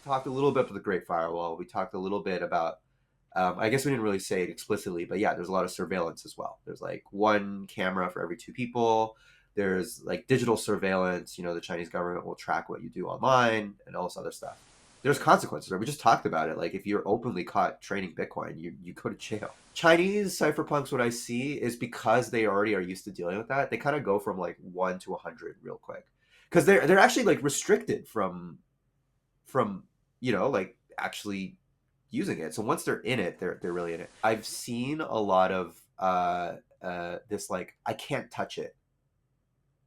talked a little bit about the Great Firewall. We talked a little bit about, I guess we didn't really say it explicitly, but yeah, there's a lot of surveillance as well. There's like one camera for every two people. There's like digital surveillance. You know, the Chinese government will track what you do online and all this other stuff. There's consequences. Right? We just talked about it. Like if you're openly caught trading Bitcoin, you go to jail. Chinese cypherpunks, what I see is because they already are used to dealing with that, they kind of go from like 1 to 100 real quick because they're actually like restricted from like actually using it. So once they're in it, they're really in it. I've seen a lot of this like I can't touch it.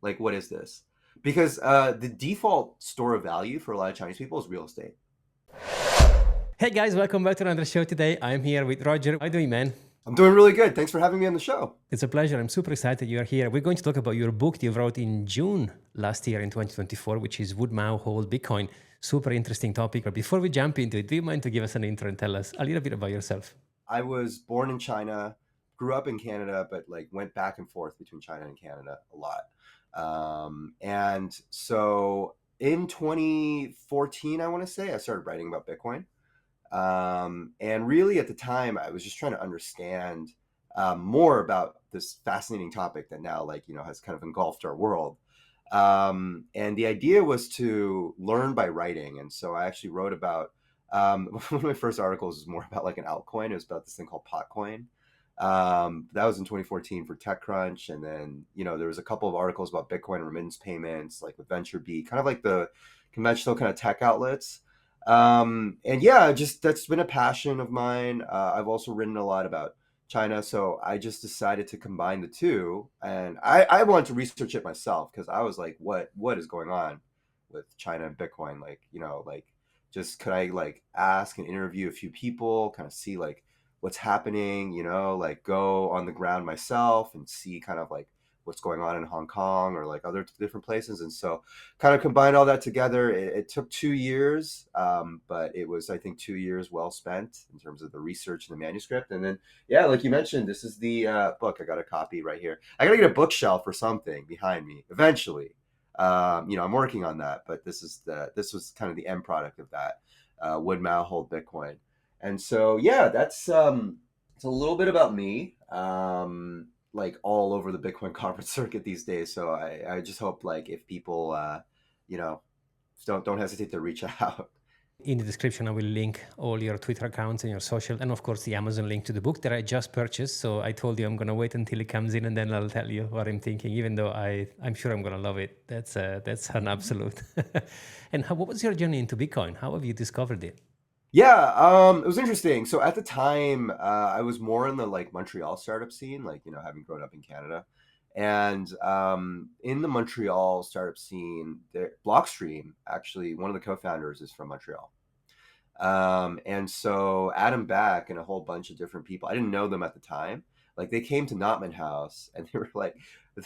Like what is this? Because the default store of value for a lot of Chinese people is real estate. Hey guys, welcome back to another show today. I'm here with Roger. How are you doing, man? I'm doing really good. Thanks for having me on the show. It's a pleasure. I'm super excited you are here. We're going to talk about your book you wrote in June last year in 2024, which is Would Mao Hold Bitcoin? Super interesting topic. But before we jump into it, do you mind to give us an intro and tell us a little bit about yourself? I was born in China, grew up in Canada, but like went back and forth between China and Canada a lot. And so in 2014, I want to say, I started writing about Bitcoin. And really at the time, I was just trying to understand more about this fascinating topic that now, like, has kind of engulfed our world. And the idea was to learn by writing. And so I actually wrote about one of my first articles was more about like an altcoin. It was about this thing called Potcoin. That was in 2014 for TechCrunch. And then, there was a couple of articles about Bitcoin remittance payments, like with VentureBeat, kind of like the conventional kind of tech outlets. And yeah, just that's been a passion of mine. I've also written a lot about China, so I just decided to combine the two, and I wanted to research it myself because I was like, what is going on with China and Bitcoin? Like, like just could I like ask and interview a few people, kind of see like what's happening, like go on the ground myself and see kind of like what's going on in Hong Kong or like other different places. And so kind of combined all that together. It took 2 years, but it was, I think, 2 years well spent in terms of the research and the manuscript. And then, yeah, like you mentioned, this is the book. I got a copy right here. I got to get a bookshelf or something behind me eventually. I'm working on that, but this was kind of the end product of that. Would Mao hold Bitcoin? And so, yeah, that's it's a little bit about me. Like all over the Bitcoin conference circuit these days. So I just hope like if people you know don't hesitate to reach out. In the description, I will link all your Twitter accounts and your social, and of course the Amazon link to the book that I just purchased. So I told you I'm going to wait until it comes in, and then I'll tell you what I'm thinking. Even though I'm sure I'm going to love it. That's an absolute. And what was your journey into Bitcoin? How have you discovered it? Yeah, it was interesting. So at the time, I was more in the like Montreal startup scene, like having grown up in Canada, and in the Montreal startup scene, Blockstream actually one of the co-founders is from Montreal. And so Adam Back and a whole bunch of different people, I didn't know them at the time. Like they came to Notman House and they were like,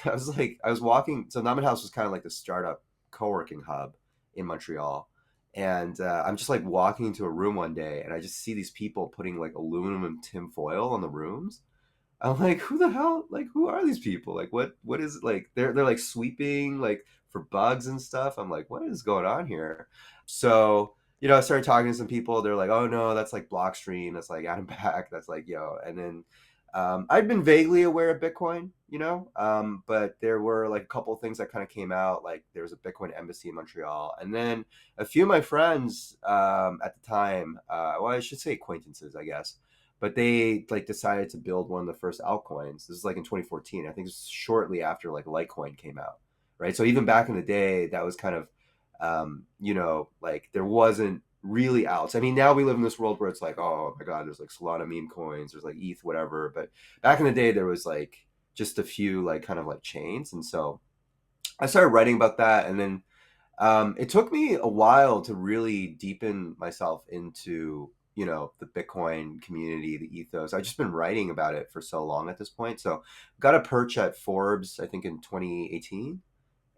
I was walking. So Notman House was kind of like the startup co-working hub in Montreal. And I'm just like walking into a room one day and I just see these people putting like aluminum tin foil on the rooms. I'm like, who the hell? Like, who are these people? Like, what is it? Like? They're like sweeping like for bugs and stuff. I'm like, what is going on here? So I started talking to some people. They're like, oh no, that's like Blockstream. That's like Adam Back. That's like and then I'd been vaguely aware of Bitcoin, but there were like a couple of things that kind of came out. Like there was a Bitcoin embassy in Montreal, and then a few of my friends at the time, well, I should say acquaintances, I guess, but they like decided to build one of the first altcoins. This is like in 2014. I think it was shortly after like Litecoin came out, right? So even back in the day, that was kind of, like there wasn't really outs. I mean, now we live in this world where it's like, oh my God, there's like Solana meme coins, there's like ETH, whatever. But back in the day, there was like just a few like kind of like chains. And so I started writing about that. And then it took me a while to really deepen myself into the Bitcoin community, the ethos. I've just been writing about it for so long at this point. So got a perch at Forbes, I think in 2018,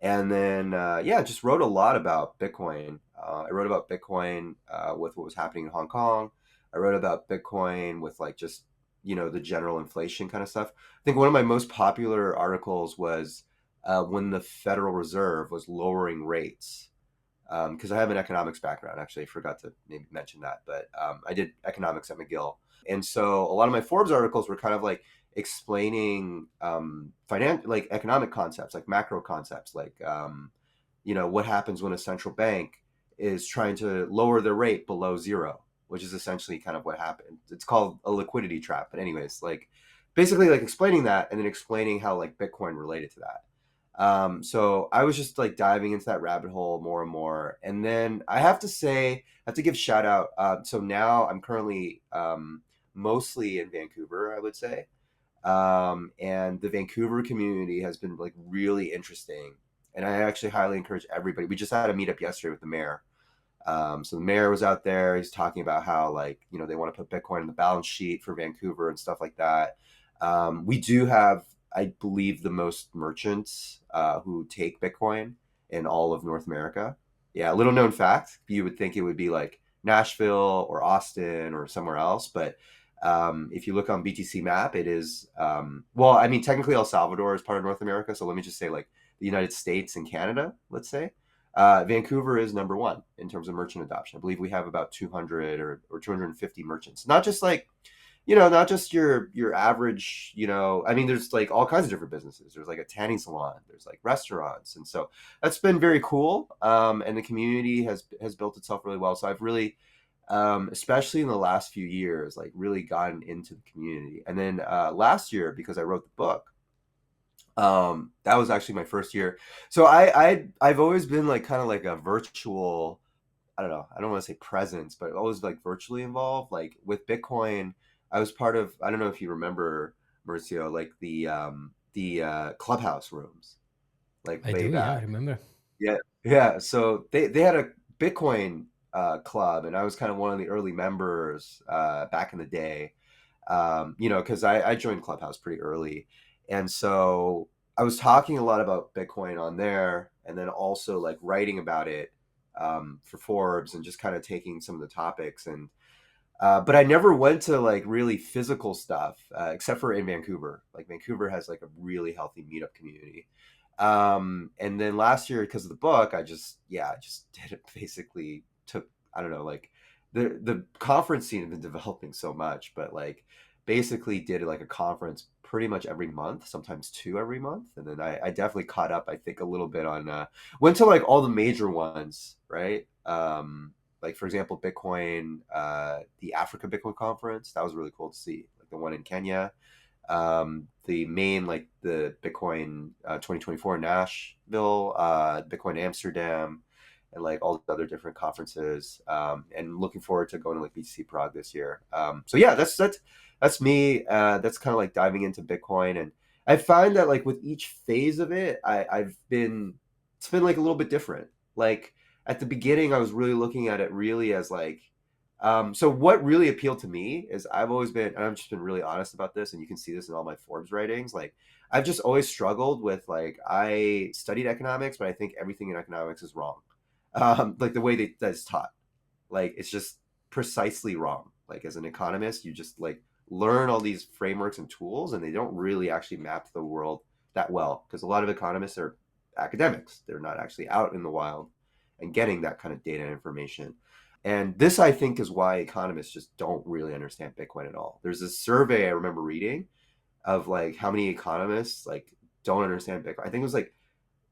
and then yeah, just wrote a lot about Bitcoin. I wrote about Bitcoin with what was happening in Hong Kong. I wrote about Bitcoin with like just the general inflation kind of stuff. I think one of my most popular articles was when the Federal Reserve was lowering rates because I have an economics background. Actually, I forgot to maybe mention that, but I did economics at McGill, and so a lot of my Forbes articles were kind of like explaining like economic concepts, like macro concepts, like what happens when a central bank is trying to lower their rate below zero, which is essentially kind of what happened. It's called a liquidity trap. But anyways, like basically like explaining that and then explaining how like Bitcoin related to that. So I was just like diving into that rabbit hole more and more. And then I have to say, I have to give shout out. So now I'm currently mostly in Vancouver, I would say. And the Vancouver community has been like really interesting. And I actually highly encourage everybody. We just had a meetup yesterday with the mayor. So the mayor was out there. He's talking about how like they want to put Bitcoin in the balance sheet for Vancouver and stuff like that. We do have, I believe, the most merchants who take Bitcoin in all of North America. Yeah, little known fact. You would think it would be like Nashville or Austin or somewhere else, but if you look on BTC Map, it is well, I mean, technically El Salvador is part of North America, so let me just say like the United States and Canada, let's say. Vancouver is number one in terms of merchant adoption. I believe we have about 200 or 250 merchants. Not just like, not just your average, I mean, there's like all kinds of different businesses. There's like a tanning salon, there's like restaurants. And so that's been very cool. And the community has built itself really well. So I've really, especially in the last few years, like really gotten into the community. And then last year, because I wrote the book, that was actually my first year. So I've always been like kind of like a virtual, I don't know, I don't want to say presence, but always like virtually involved. Like with Bitcoin, I was part of, I don't know if you remember, Mauricio, like the clubhouse rooms, like I way do, yeah, I back. remember. Yeah, yeah. So they had a Bitcoin club, and I was kind of one of the early members back in the day. Because I joined Clubhouse pretty early, and so I was talking a lot about Bitcoin on there, and then also like writing about it for Forbes, and just kind of taking some of the topics. And but I never went to like really physical stuff, except for in Vancouver. Like Vancouver has like a really healthy meetup community. And then last year, because of the book, I just did it. Basically, took, I don't know, like the conference scene had been developing so much, but like basically did like a conference pretty much every month, sometimes two every month. And then I definitely caught up, I think, a little bit on went to like all the major ones, right? Like for example, Bitcoin, the Africa Bitcoin conference, that was really cool to see, like the one in Kenya. The main, like the Bitcoin 2024 Nashville, Bitcoin Amsterdam, and like all the other different conferences. And looking forward to going to like BTC Prague this year. So yeah, that's me. That's kind of like diving into Bitcoin, and I find that like with each phase of it, it's been like a little bit different. Like at the beginning, I was really looking at it really as like so what really appealed to me is I've always been, and I've just been really honest about this, and you can see this in all my Forbes writings. Like I've just always struggled with like I studied economics, but I think everything in economics is wrong. Like the way that's taught, like it's just precisely wrong. Like as an economist, you just like learn all these frameworks and tools, and they don't really actually map to the world that well because a lot of economists are academics. They're not actually out in the wild and getting that kind of data and information. And this, I think, is why economists just don't really understand Bitcoin at all. There's this survey I remember reading of like how many economists like don't understand Bitcoin. I think it was like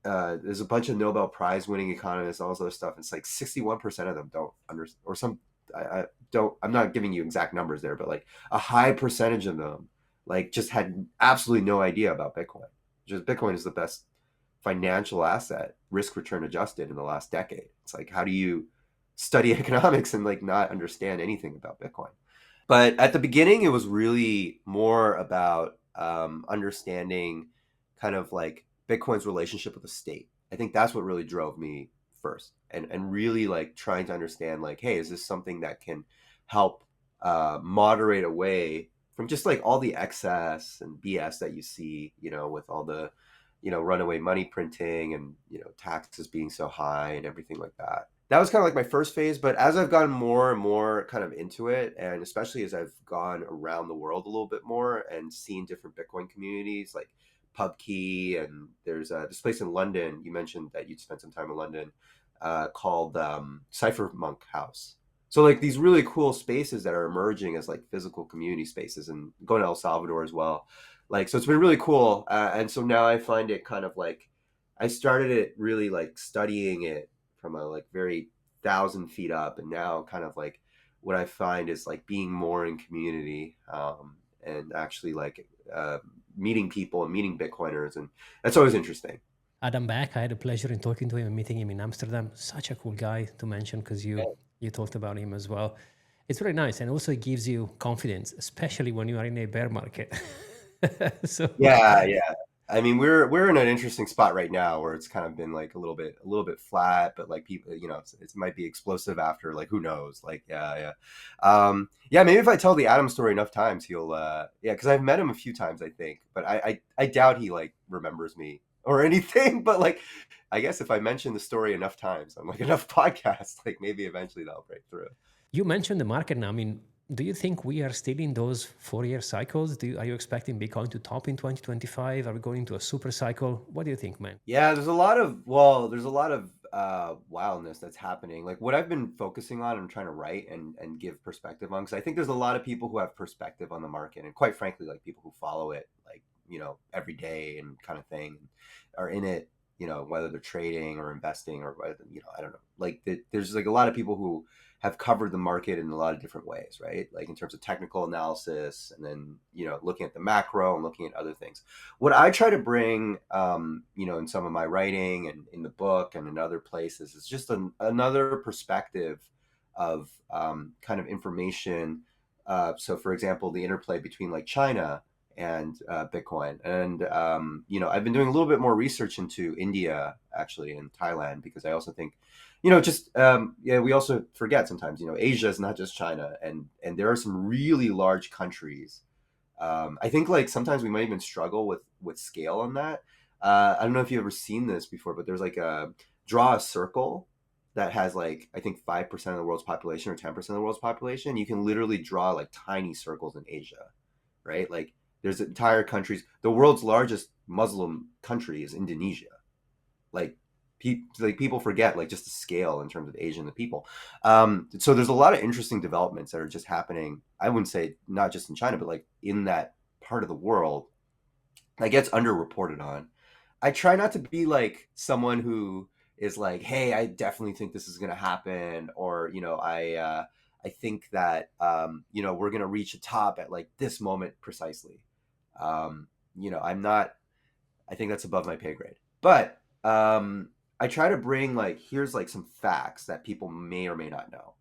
there's a bunch of Nobel Prize winning economists, all this other stuff. It's like 61% of them don't understand, or some, I don't, I'm not giving you exact numbers there, but like a high percentage of them like just had absolutely no idea about Bitcoin. Just Bitcoin is the best financial asset, risk return adjusted in the last decade. It's like, how do you study economics and like not understand anything about Bitcoin? But at the beginning, it was really more about understanding kind of like Bitcoin's relationship with the state. I think that's what really drove me first, and really like trying to understand like, hey, is this something that can help moderate away from just like all the excess and BS that you see, with all the runaway money printing and taxes being so high and everything like that. That was kind of like my first phase, but as I've gotten more and more kind of into it, and especially as I've gone around the world a little bit more and seen different Bitcoin communities like PubKey, and there's this place in London. You mentioned that you'd spent some time in London. called Cypherpunk House. So like these really cool spaces that are emerging as like physical community spaces, and going to El Salvador as well. Like, so it's been really cool. And so now I find it kind of like, I started it really like studying it from a like very 1,000 feet up, and now kind of like what I find is like being more in community, and actually like meeting people and meeting Bitcoiners, and that's always interesting. Adam Back, I had the pleasure in talking to him and meeting him in Amsterdam. Such a cool guy to mention because you talked about him as well. It's very nice, and also it gives you confidence, especially when you are in a bear market. So Yeah, yeah. I mean, we're in an interesting spot right now where it's kind of been like a little bit flat, but like people, it might be explosive after, like, who knows? Like, yeah, yeah. Yeah, maybe if I tell the Adam story enough times, he'll yeah, because I've met him a few times, I think, but I doubt he like remembers me or anything. But like, I guess if I mention the story enough times on like enough podcasts, like maybe eventually that'll break through. you mentioned the market now. I mean, do you think we are still in those 4 year cycles? Are you expecting Bitcoin to top in 2025? Are we going into a super cycle? What do you think, man? Yeah, there's a lot of wildness that's happening. Like what I've been focusing on and trying to write and give perspective on, because I think there's a lot of people who have perspective on the market, and quite frankly, like people who follow it like, every day and kind of thing, are in it, whether they're trading or investing or whether, I don't know. Like there's like a lot of people who have covered the market in a lot of different ways, right? Like in terms of technical analysis, and then, looking at the macro and looking at other things. What I try to bring, in some of my writing and in the book and in other places, is just another perspective of, kind of information. So, for example, the interplay between like China and Bitcoin, and I've been doing a little bit more research into India actually, and Thailand, because I also think, just yeah, we also forget sometimes, Asia is not just China, and there are some really large countries. I think like sometimes we might even struggle with scale on that. I don't know if you've ever seen this before, but there's like a draw a circle that has like, I think 5% of the world's population or 10% of the world's population. You can literally draw like tiny circles in Asia, right? Like there's entire countries. The world's largest Muslim country is Indonesia. Like people forget like just the scale in terms of Asia and the people. So there's a lot of interesting developments that are just happening. I wouldn't say not just in China, but like in that part of the world that gets underreported on. I try not to be like someone who is like, hey, I definitely think this is going to happen, or I think that we're going to reach a top at like this moment precisely. Um, I'm not. I think that's above my pay grade. But I try to bring like, here's like some facts that people may or may not know.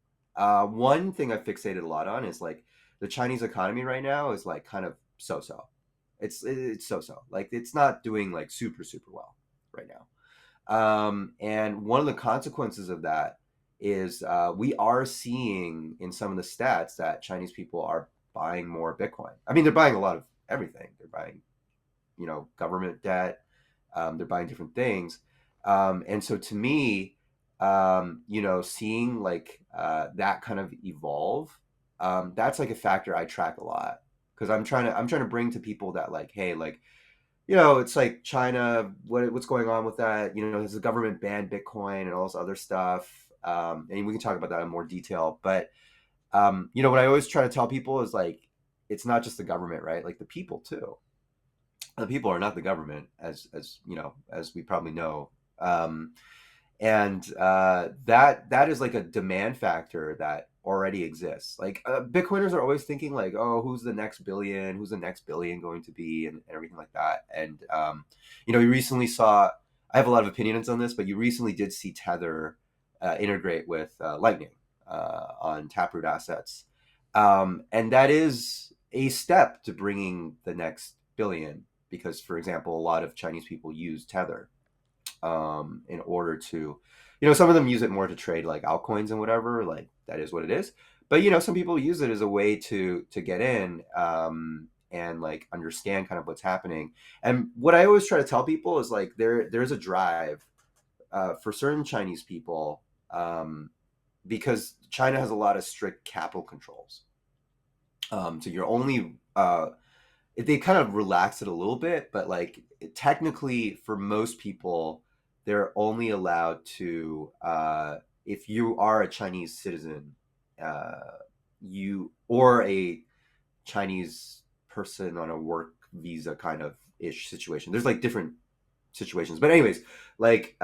One thing I fixated a lot on is like the Chinese economy right now is like kind of so-so. It's so-so. Like it's not doing like super super well right now. And one of the consequences of that is we are seeing in some of the stats that Chinese people are buying more Bitcoin. I mean, they're buying a lot of everything. They're buying, government debt. They're buying different things. And so to me, seeing like that kind of evolve, that's like a factor I track a lot, because I'm trying to bring to people that like, hey, like, it's like China, what's going on with that? Has the government banned Bitcoin and all this other stuff? And we can talk about that in more detail. But what I always try to tell people is like, it's not just the government, right? Like the people too. The people are not the government, as we probably know. Um, and that is like a demand factor that already exists. Like Bitcoiners are always thinking like, oh, who's the next billion? Who's the next billion going to be, and everything like that. And you recently saw. I have a lot of opinions on this, but you recently did see Tether integrate with Lightning on Taproot assets, and that is a step to bringing the next billion, because, for example, a lot of Chinese people use Tether in order to, some of them use it more to trade like altcoins and whatever. Like that is what it is. But some people use it as a way to get in, and like understand kind of what's happening. And what I always try to tell people is like there's a drive for certain Chinese people, because China has a lot of strict capital controls. So you're only they kind of relax it a little bit, but like technically for most people, they're only allowed to, if you are a Chinese citizen, uh, you or a Chinese person on a work visa kind of ish situation. There's like different situations. But anyways, like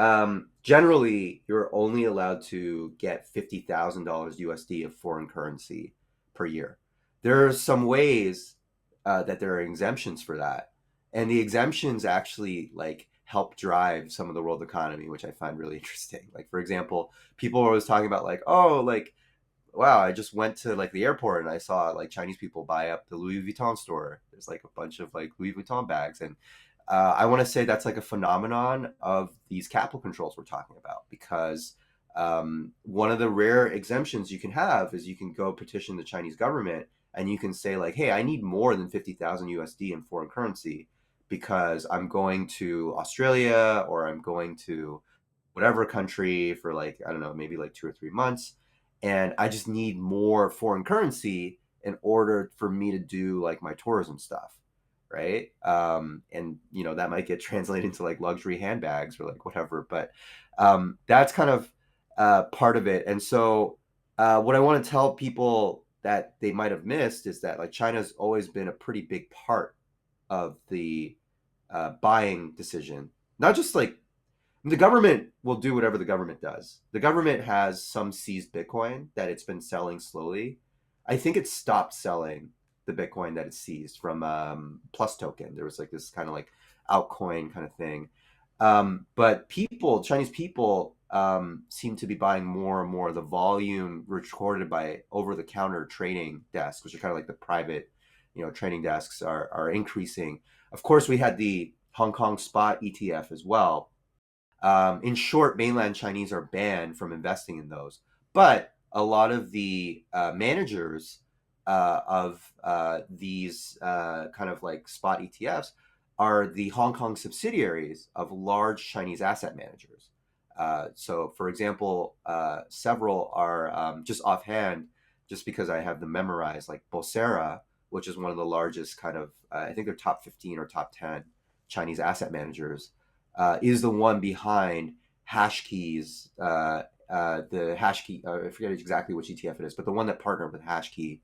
generally you're only allowed to get $50,000 USD of foreign currency per year. There are some ways that there are exemptions for that. And the exemptions actually like help drive some of the world economy, which I find really interesting. Like for example, people are always talking about like, oh, like wow, I just went to like the airport and I saw like Chinese people buy up the Louis Vuitton store. There's like a bunch of like Louis Vuitton bags, and I want to say that's like a phenomenon of these capital controls we're talking about because one of the rare exemptions you can have is you can go petition the Chinese government and you can say like, hey, I need more than 50,000 USD in foreign currency because I'm going to Australia or I'm going to whatever country for like I don't know maybe like 2 or 3 months, and I just need more foreign currency in order for me to do like my tourism stuff, right? And you know that might get translated into like luxury handbags or like whatever, but that's kind of part of it. And so what I want to tell people that they might have missed is that like China's always been a pretty big part of the buying decision, not just like the government will do whatever the government does. The government has some seized Bitcoin that it's been selling slowly. I think it stopped selling the Bitcoin that it seized from Plus Token. There was like this kind of like altcoin kind of thing. But people, Chinese people, seem to be buying more and more. The volume recorded by over-the-counter trading desks, which are kind of like the private, trading desks, are increasing. Of course, we had the Hong Kong spot ETF as well. In short, mainland Chinese are banned from investing in those. But a lot of the managers of these kind of like spot ETFs are the Hong Kong subsidiaries of large Chinese asset managers. So, for example, several are just offhand, just because I have them memorized, like Bosera, which is one of the largest kind of, I think they're top 15 or top 10 Chinese asset managers, is the one behind Hashkey's, the Hashkey, I forget exactly which ETF it is, but the one that partnered with Hashkey.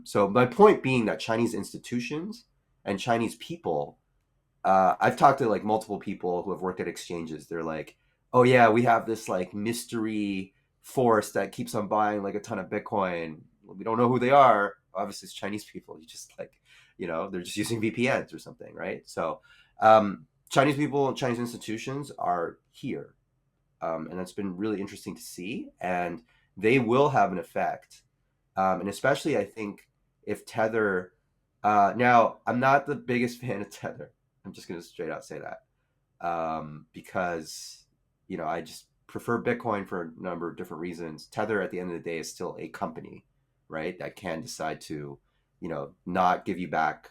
So my point being that Chinese institutions and Chinese people, I've talked to like multiple people who have worked at exchanges. They're like, oh yeah, we have this like mystery force that keeps on buying like a ton of Bitcoin. We don't know who they are. Obviously, it's Chinese people. You just like, they're just using VPNs or something, right? So, Chinese people and Chinese institutions are here, and that's been really interesting to see. And they will have an effect, and especially I think if Tether. Now, I'm not the biggest fan of Tether. I'm just going to straight out say that, because I just prefer Bitcoin for a number of different reasons. Tether, at the end of the day, is still a company, right? That can decide to, not give you back.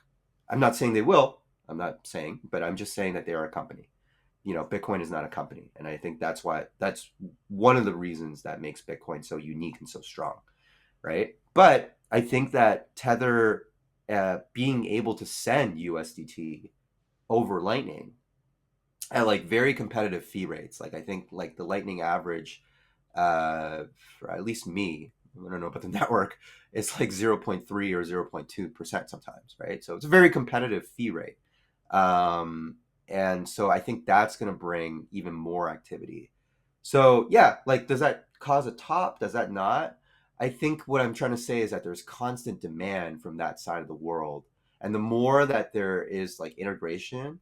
I'm not saying they will. I'm not saying, but I'm just saying that they are a company. Bitcoin is not a company, and I think that's one of the reasons that makes Bitcoin so unique and so strong, right? But I think that Tether, being able to send USDT over Lightning at like very competitive fee rates. Like I think like the Lightning average, for at least me, I don't know about the network, it's like 0.3 or 0.2% sometimes, right? So it's a very competitive fee rate. And so I think that's going to bring even more activity. So yeah, like does that cause a top? Does that not? I think what I'm trying to say is that there's constant demand from that side of the world. And the more that there is like integration,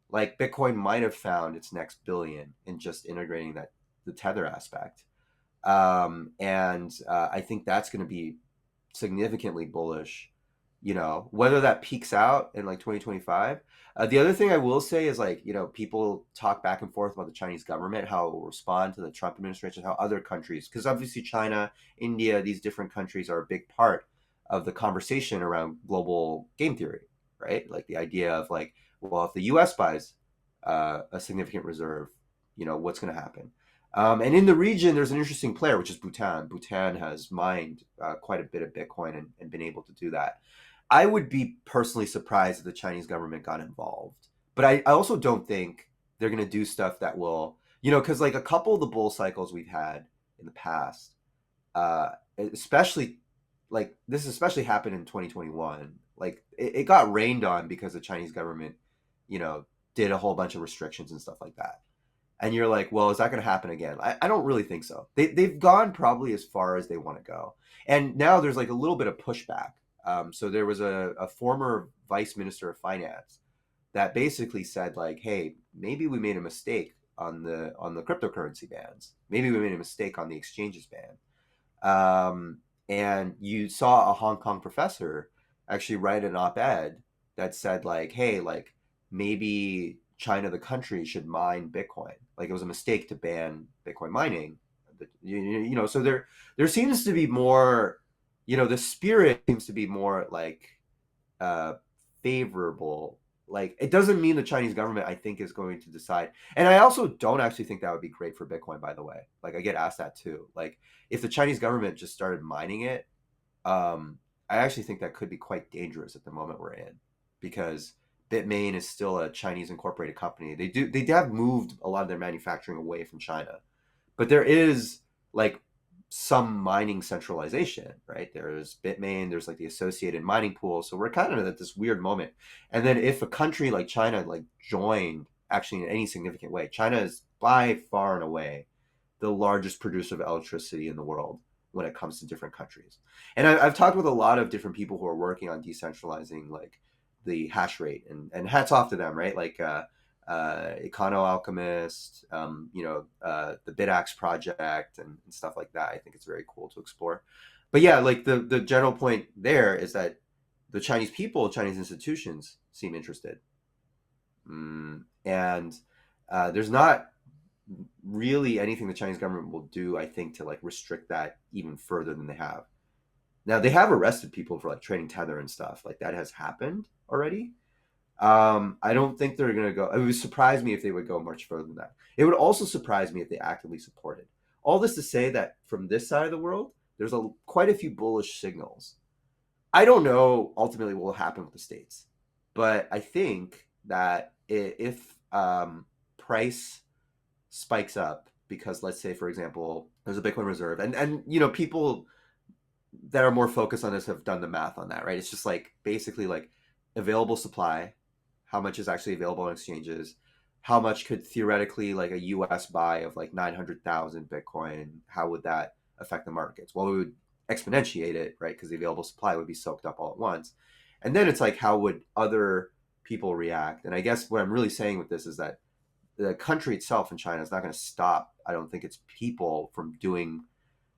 like Bitcoin might have found its next billion in just integrating that the tether aspect. And I think that's going to be significantly bullish, whether that peaks out in like 2025. The other thing I will say is like, people talk back and forth about the Chinese government, how it will respond to the Trump administration, how other countries, because obviously China, India, these different countries are a big part of the conversation around global game theory, right? Like the idea of like, well, if the US buys a significant reserve, what's going to happen? And in the region, there's an interesting player, which is Bhutan. Bhutan has mined quite a bit of Bitcoin and been able to do that. I would be personally surprised if the Chinese government got involved. But I also don't think they're going to do stuff that will, because like a couple of the bull cycles we've had in the past, especially like this especially happened in 2021. Like it got rained on because the Chinese government, you know, did a whole bunch of restrictions and stuff like that. And you're like, well, is that going to happen again? I don't really think so. They've gone probably as far as they want to go. And now there's like a little bit of pushback. So there was a former vice minister of finance that basically said like, hey, maybe we made a mistake on the cryptocurrency bans. Maybe we made a mistake on the exchanges ban. And you saw a Hong Kong professor actually write an op-ed that said like, hey, like maybe China the country should mine Bitcoin. Like it was a mistake to ban Bitcoin mining. So there seems to be more, the spirit seems to be more like uh, favorable. Like it doesn't mean the Chinese government, I think, is going to decide. And I also don't actually think that would be great for Bitcoin, by the way. Like I get asked that too. Like if the Chinese government just started mining it, I actually think that could be quite dangerous at the moment we're in, because Bitmain is still a Chinese incorporated company. They have moved a lot of their manufacturing away from China, but there is like some mining centralization, right? There's Bitmain, there's like the associated mining pool. So we're kind of at this weird moment. And then if a country like China like joined actually in any significant way, China is by far and away the largest producer of electricity in the world when it comes to different countries. And I've talked with a lot of different people who are working on decentralizing like the hash rate, and hats off to them, right? Like Econo Alchemist, the BitAxe project, and stuff like that. I think it's very cool to explore. But yeah, like the general point there is that the Chinese people, Chinese institutions seem interested, and there's not really anything the Chinese government will do, I think, to like restrict that even further than they have. Now they have arrested people for like trading tether and stuff like that has happened already. I don't think they're going to go. It would surprise me if they would go much further than that. It would also surprise me if they actively supported. All this to say that from this side of the world, there's quite a few bullish signals. I don't know ultimately what will happen with the states, but I think that if price spikes up because, let's say, for example, there's a Bitcoin reserve, and people that are more focused on this have done the math on that, right? It's just like basically like available supply, how much is actually available on exchanges, how much could theoretically like a US buy of like 900,000 Bitcoin, how would that affect the markets? Well, we would exponentiate it, right? Because the available supply would be soaked up all at once. And then it's like, how would other people react? And I guess what I'm really saying with this is that the country itself in China is not going to stop, I don't think, its people from doing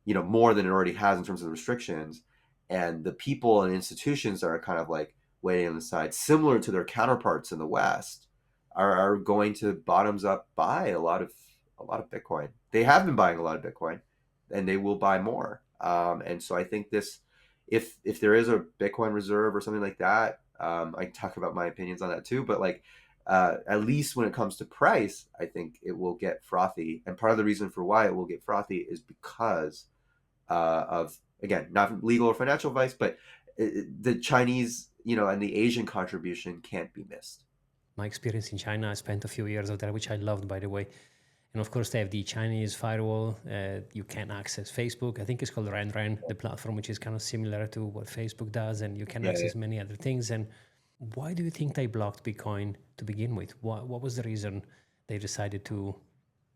more than it already has in terms of the restrictions. And the people and institutions that are kind of like waiting on the side, similar to their counterparts in the West, are going to bottoms up buy a lot of Bitcoin. They have been buying a lot of Bitcoin, and they will buy more. And so I think this, if there is a Bitcoin reserve or something like that, I can talk about my opinions on that too. But like at least when it comes to price, I think it will get frothy. And part of the reason for why it will get frothy is because of, again, not legal or financial advice, but the Chinese, and the Asian contribution can't be missed. My experience in China, I spent a few years of there, which I loved, by the way. And of course, they have the Chinese firewall. You can access Facebook. I think it's called RenRen, the platform, which is kind of similar to what Facebook does. And you can Yeah, yeah. access many other things. And why do you think they blocked Bitcoin to begin with? What was the reason they decided to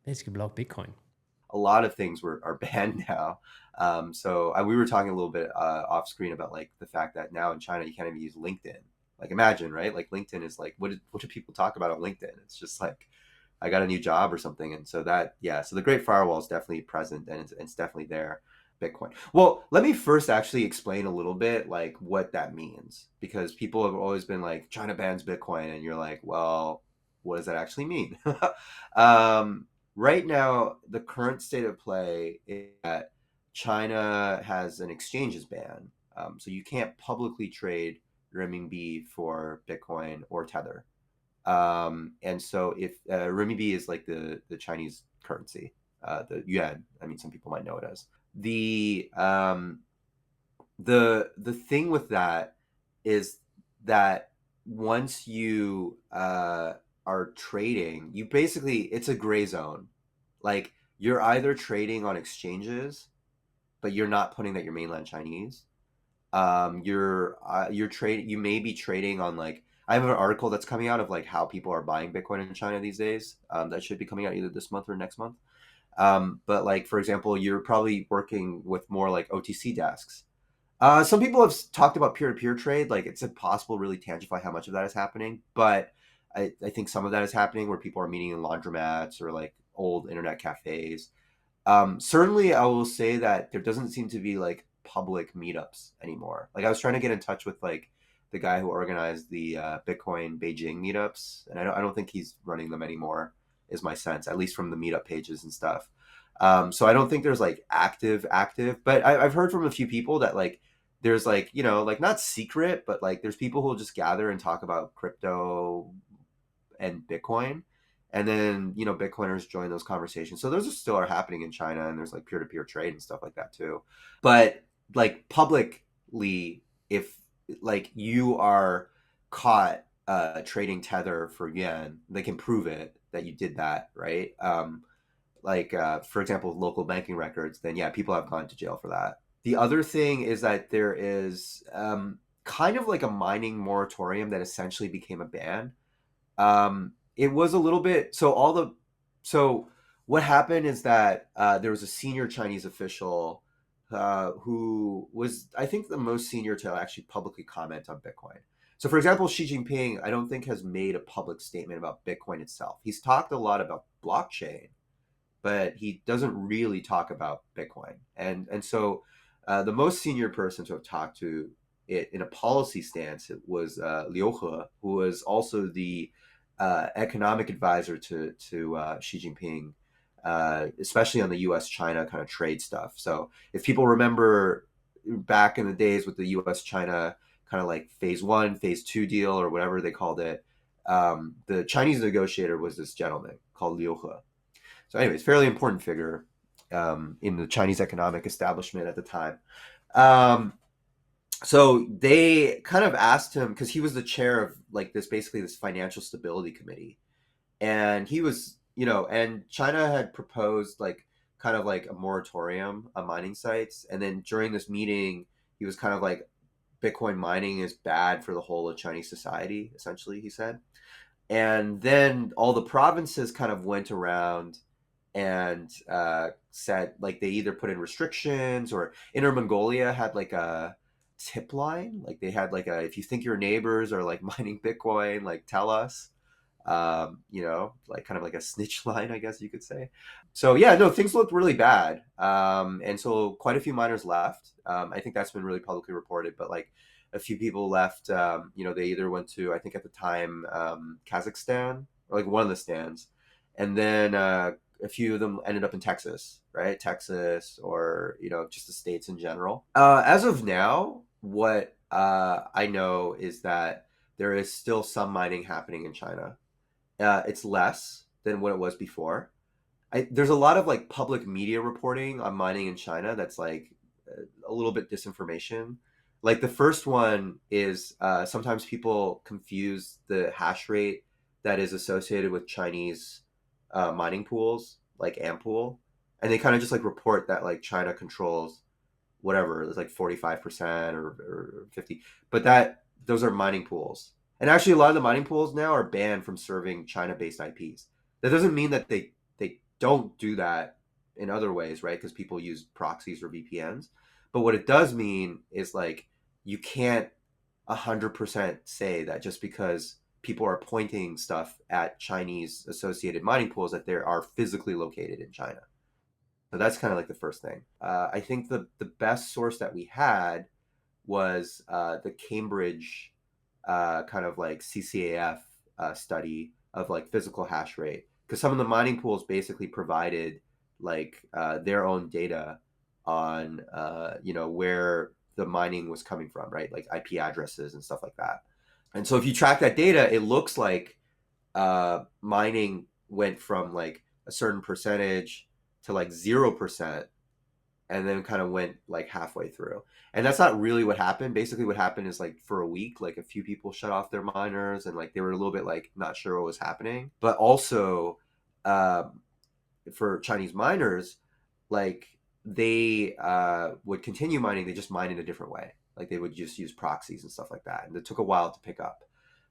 basically block Bitcoin? A lot of things are banned now. So we were talking a little bit off screen about like the fact that now in China you can't even use LinkedIn. Like imagine, right? Like LinkedIn is like what do people talk about on LinkedIn? It's just like I got a new job or something. And so that, yeah, so the Great Firewall is definitely present, and it's definitely there. Bitcoin. Well, let me first actually explain a little bit like what that means, because people have always been like China bans Bitcoin, and you're like, well, what does that actually mean? um, right now, the current state of play is that China has an exchanges ban, so you can't publicly trade renminbi for Bitcoin or Tether. And so if renminbi is like the Chinese currency, the yuan. I mean, some people might know it as the thing with that is that once you are trading, you basically, it's a gray zone. Like you're either trading on exchanges, but you're not putting that you're mainland Chinese. You're trading. You may be trading on like I have an article that's coming out of like how people are buying Bitcoin in China these days. That should be coming out either this month or next month. But like for example, you're probably working with more like OTC desks. Some people have talked about peer-to-peer trade. Like it's impossible to really tangify how much of that is happening, but I think some of that is happening where people are meeting in laundromats or like old internet cafes. Certainly, I will say that there doesn't seem to be like public meetups anymore. Like I was trying to get in touch with like the guy who organized the Bitcoin Beijing meetups, and I don't think he's running them anymore. Is my sense, at least from the meetup pages and stuff. So I don't think there's like active, but I've heard from a few people that like there's like like not secret, but like there's people who will just gather and talk about crypto and Bitcoin. And then, Bitcoiners join those conversations. So those are still are happening in China, and there's like peer-to-peer trade and stuff like that too. But like publicly, if like you are caught trading Tether for yen, they can prove it that you did that, right? For example, local banking records, then yeah, people have gone to jail for that. The other thing is that there is kind of like a mining moratorium that essentially became a ban. It was a little bit so what happened is that there was a senior Chinese official who was, I think, the most senior to actually publicly comment on Bitcoin. So, for example, Xi Jinping, I don't think has made a public statement about Bitcoin itself. He's talked a lot about blockchain, but he doesn't really talk about Bitcoin. And so the most senior person to have talked to it in a policy stance it was Liu He, who was also the economic advisor to Xi Jinping, especially on the U.S. China kind of trade stuff. So if people remember back in the days with the U.S. China kind of like phase one, phase two deal, or whatever they called it, the Chinese negotiator was this gentleman called Liu He. So, anyways, fairly important figure in the Chinese economic establishment at the time. Um, so they kind of asked him because he was the chair of like this basically this financial stability committee, and he was and China had proposed like kind of like a moratorium on mining sites, and then during this meeting he was kind of like Bitcoin mining is bad for the whole of Chinese society, essentially he said. And then all the provinces kind of went around and said like they either put in restrictions, or Inner Mongolia had like a tip line, like they had like a, if you think your neighbors are like mining Bitcoin, like tell us, like kind of like a snitch line, I guess you could say. So yeah, no, things looked really bad, and so quite a few miners left. I think that's been really publicly reported, but like a few people left. They either went to, I think at the time, Kazakhstan, or like one of the stands, and then a few of them ended up in Texas, right? Texas, or just the states in general. As of now, what I know is that there is still some mining happening in China. It's less than what it was before. There's a lot of like public media reporting on mining in China that's like a little bit disinformation. Like the first one is sometimes people confuse the hash rate that is associated with Chinese mining pools, like Ampool, and they kind of just like report that like China controls whatever, it's like 45% or 50, but that those are mining pools. And actually, a lot of the mining pools now are banned from serving China-based IPs. That doesn't mean that they don't do that in other ways, right? Because people use proxies or VPNs. But what it does mean is like you can't 100% say that just because people are pointing stuff at Chinese associated mining pools that they are physically located in China. So that's kind of like the first thing. I think the best source that we had was the Cambridge kind of like CCAF study of like physical hash rate, because some of the mining pools basically provided like their own data on where the mining was coming from, right? Like IP addresses and stuff like that. And so if you track that data, it looks like mining went from like a certain percentage to like 0% and then kind of went like halfway through. And that's not really what happened. Basically, what happened is like for a week, like a few people shut off their miners, and like they were a little bit like not sure what was happening. But also, um, for Chinese miners, like they would continue mining. They just mine in a different way. Like they would just use proxies and stuff like that, and it took a while to pick up.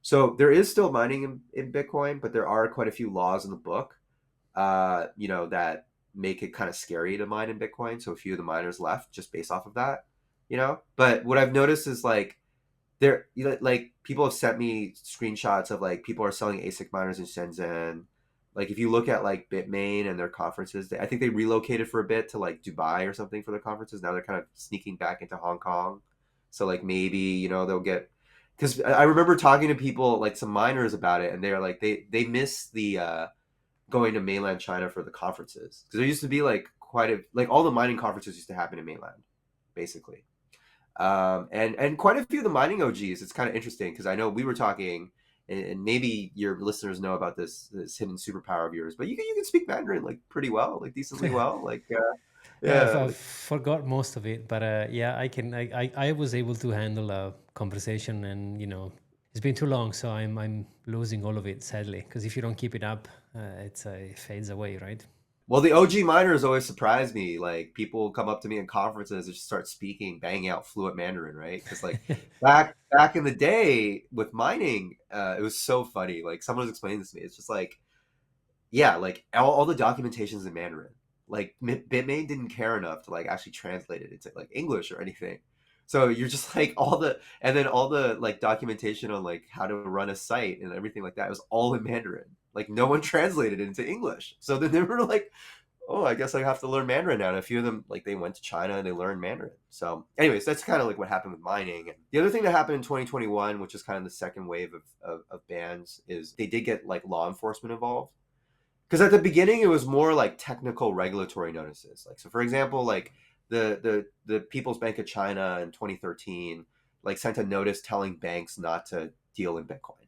So there is still mining in Bitcoin, but there are quite a few laws in the book, that make it kind of scary to mine in Bitcoin. So a few of the miners left just based off of that. But what I've noticed is like like people have sent me screenshots of like people are selling ASIC miners in Shenzhen. Like if you look at like Bitmain and their conferences, I think they relocated for a bit to like Dubai or something for their conferences. Now they're kind of sneaking back into Hong Kong. So like maybe they'll get, because I remember talking to people like some miners about it, and they're like they miss the going to mainland China for the conferences, because there used to be like quite a like all the mining conferences used to happen in mainland, basically. And quite a few of the mining OGs. It's kind of interesting because I know we were talking, and maybe your listeners know about this hidden superpower of yours, but you can speak Mandarin like pretty well, like decently well, like Yeah, yeah, I've like, forgot most of it, but yeah, I can. I was able to handle a conversation, and it's been too long, so I'm losing all of it sadly. Because if you don't keep it up, it fades away, right? well, the OG miners always surprise me. Like people come up to me in conferences and just start speaking, banging out fluent Mandarin, right? Because like back in the day with mining, it was so funny. Like someone was explaining this to me. It's just like, yeah, like all the documentation's in Mandarin. Like Bitmain didn't care enough to like actually translate it into like English or anything. So you're just like and then all the like documentation on like how to run a site and everything like that was all in Mandarin. Like no one translated it into English. So then they were like, oh, I guess I have to learn Mandarin now. And a few of them, like they went to China and they learned Mandarin. So, anyways, that's kind of like what happened with mining. And the other thing that happened in 2021, which is kind of the second wave of bans, is they did get like law enforcement involved. Because at the beginning it was more like technical regulatory notices. Like so, for example, like the People's Bank of China in 2013 like sent a notice telling banks not to deal in Bitcoin,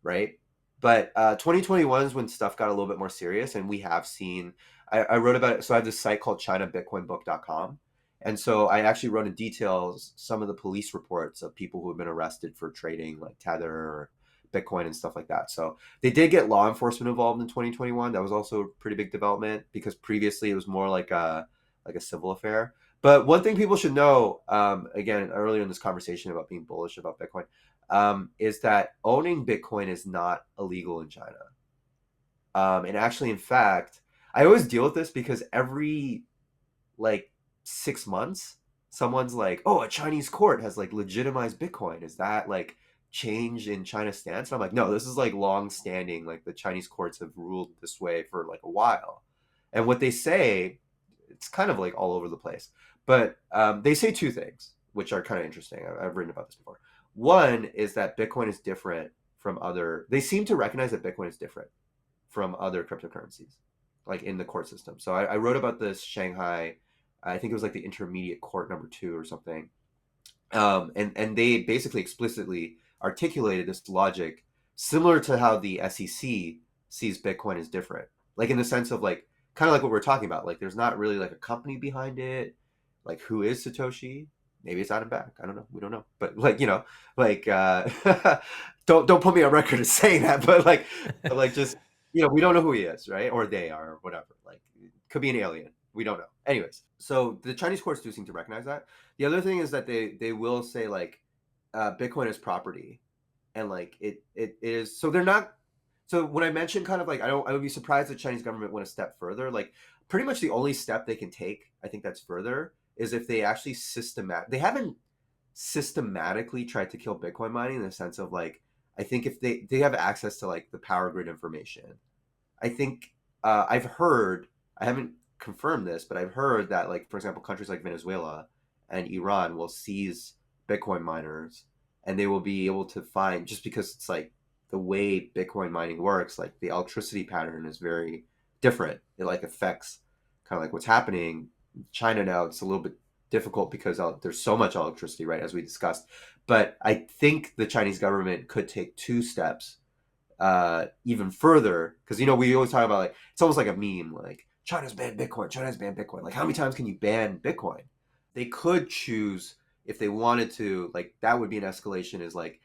right? But 2021 is when stuff got a little bit more serious, and we have seen. I wrote about it. So I have this site called ChinaBitcoinBook.com, and so I actually wrote in details some of the police reports of people who have been arrested for trading like Tether or Bitcoin and stuff like that. So they did get law enforcement involved in 2021. That was also a pretty big development because previously it was more like a civil affair. But one thing people should know, again, earlier in this conversation about being bullish about Bitcoin, is that owning Bitcoin is not illegal in China. And actually, in fact, I always deal with this because every like 6 months, someone's like, "Oh, a Chinese court has like legitimized Bitcoin. Is that like change in China's stance?" And I'm like, "No, this is like long standing. Like the Chinese courts have ruled this way for like a while." And what they say, it's kind of like all over the place. But they say two things, which are kind of interesting. I've written about this before. One is that Bitcoin is different from other. They seem to recognize that Bitcoin is different from other cryptocurrencies, like in the court system. So I wrote about this Shanghai. I think it was like the intermediate court number two or something, and they basically explicitly articulated this logic similar to how the SEC sees Bitcoin as different, like in the sense of like kind of like what we're talking about. Like there's not really like a company behind it. Like who is Satoshi? Maybe it's Adam Back. I don't know. We don't know. But like like don't put me on record as saying that. But like just we don't know who he is, right? Or they are, or whatever. Like could be an alien. We don't know. Anyways, so the Chinese courts do seem to recognize that. The other thing is that they will say like Bitcoin is property, and like it is. So they're not. So when I mentioned kind of like I would be surprised the Chinese government went a step further. Like pretty much the only step they can take, I think that's further, is if they actually they haven't systematically tried to kill Bitcoin mining in the sense of like I think if they have access to like the power grid information. I think I've heard, I haven't confirmed this, but I've heard that, like, for example, countries like Venezuela and Iran will seize Bitcoin miners, and they will be able to find, just because it's like the way Bitcoin mining works, like the electricity pattern is very different. It like affects kind of like what's happening. In China now, it's a little bit difficult because there's so much electricity, right, as we discussed. But I think the Chinese government could take two steps even further, because we always talk about like it's almost like a meme, like China's banned Bitcoin. China's banned Bitcoin. Like, how many times can you ban Bitcoin? They could choose if they wanted to. Like, that would be an escalation. Is like,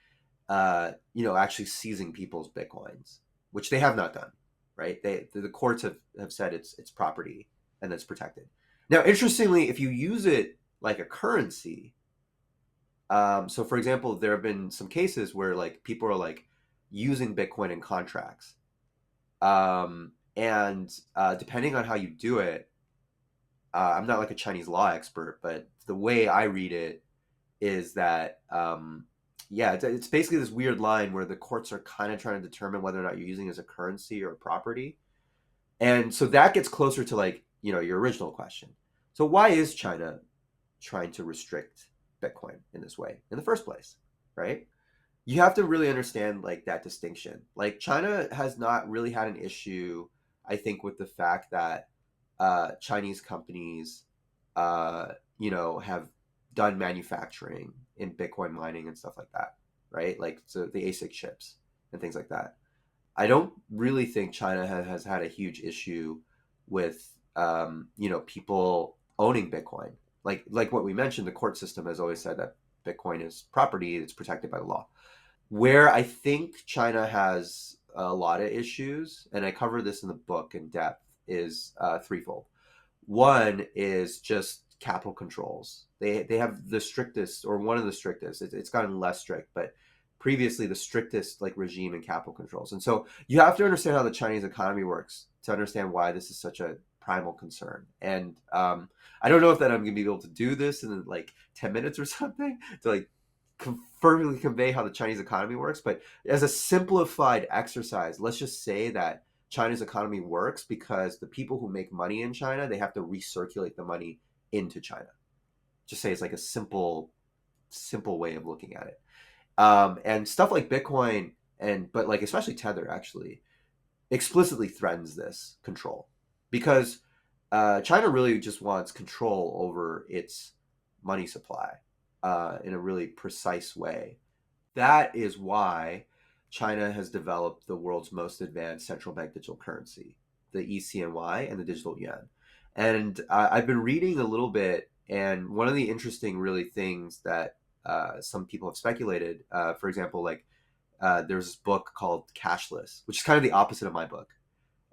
actually seizing people's Bitcoins, which they have not done. Right? The courts have said it's property and that's protected. Now, interestingly, if you use it like a currency, so for example, there have been some cases where like people are like using Bitcoin in contracts, and depending on how you do it, I'm not like a Chinese law expert, but the way I read it is that yeah, it's basically this weird line where the courts are kind of trying to determine whether or not you're using it as a currency or a property, and so that gets closer to like your original question. So why is China trying to restrict Bitcoin in this way in the first place, right? You have to really understand like that distinction. Like China has not really had an issue, I think, with the fact that Chinese companies, have done manufacturing in Bitcoin mining and stuff like that, right? Like so the ASIC chips and things like that. I don't really think China has had a huge issue with people owning Bitcoin. Like what we mentioned, the court system has always said that Bitcoin is property; it's protected by the law. Where I think China has a lot of issues, and I cover this in the book in depth, is threefold. One is just capital controls. They have the strictest, or one of the strictest. It's gotten less strict, but previously the strictest like regime in capital controls. And so you have to understand how the Chinese economy works to understand why this is such a primal concern. And I don't know if that I'm going to be able to do this in like 10 minutes or something to like perfectly convey how the Chinese economy works. But as a simplified exercise, let's just say that China's economy works because the people who make money in China, they have to recirculate the money into China. Just say it's like a simple way of looking at it. And stuff like Bitcoin but like especially Tether actually explicitly threatens this control because China really just wants control over its money supply in a really precise way. That is why China has developed the world's most advanced central bank digital currency, the ECNY and the digital yuan. And I've been reading a little bit, and one of the interesting, really, things that some people have speculated, for example, like there's this book called Cashless, which is kind of the opposite of my book.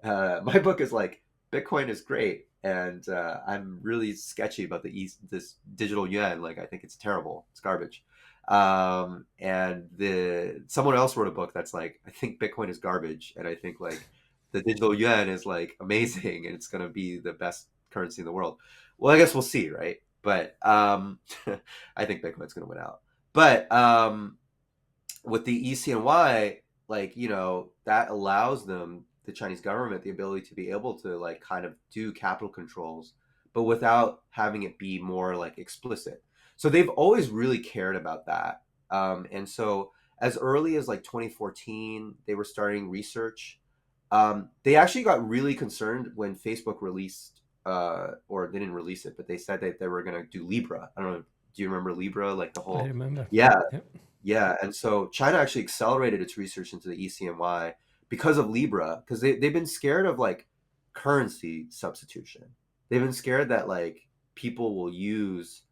My book is like Bitcoin is great, and I'm really sketchy about this digital yuan. Like I think it's terrible, it's garbage. And the someone else wrote a book that's like I think Bitcoin is garbage, and I think like the digital yuan is like amazing, and it's gonna be the best currency in the world. Well, I guess we'll see, right? But I think Bitcoin's gonna win out. But with the ECNY, like that allows the Chinese government the ability to be able to like kind of do capital controls, but without having it be more like explicit. So they've always really cared about that, and so as early as like 2014, they were starting research. They actually got really concerned when Facebook released, or they didn't release it, but they said that they were going to do Libra. I don't know. Do you remember Libra? Like the I whole, remember. yeah, Yep. yeah, and so China actually accelerated its research into the ECNY because of Libra, because they've been scared of like currency substitution. They've been scared that like people will use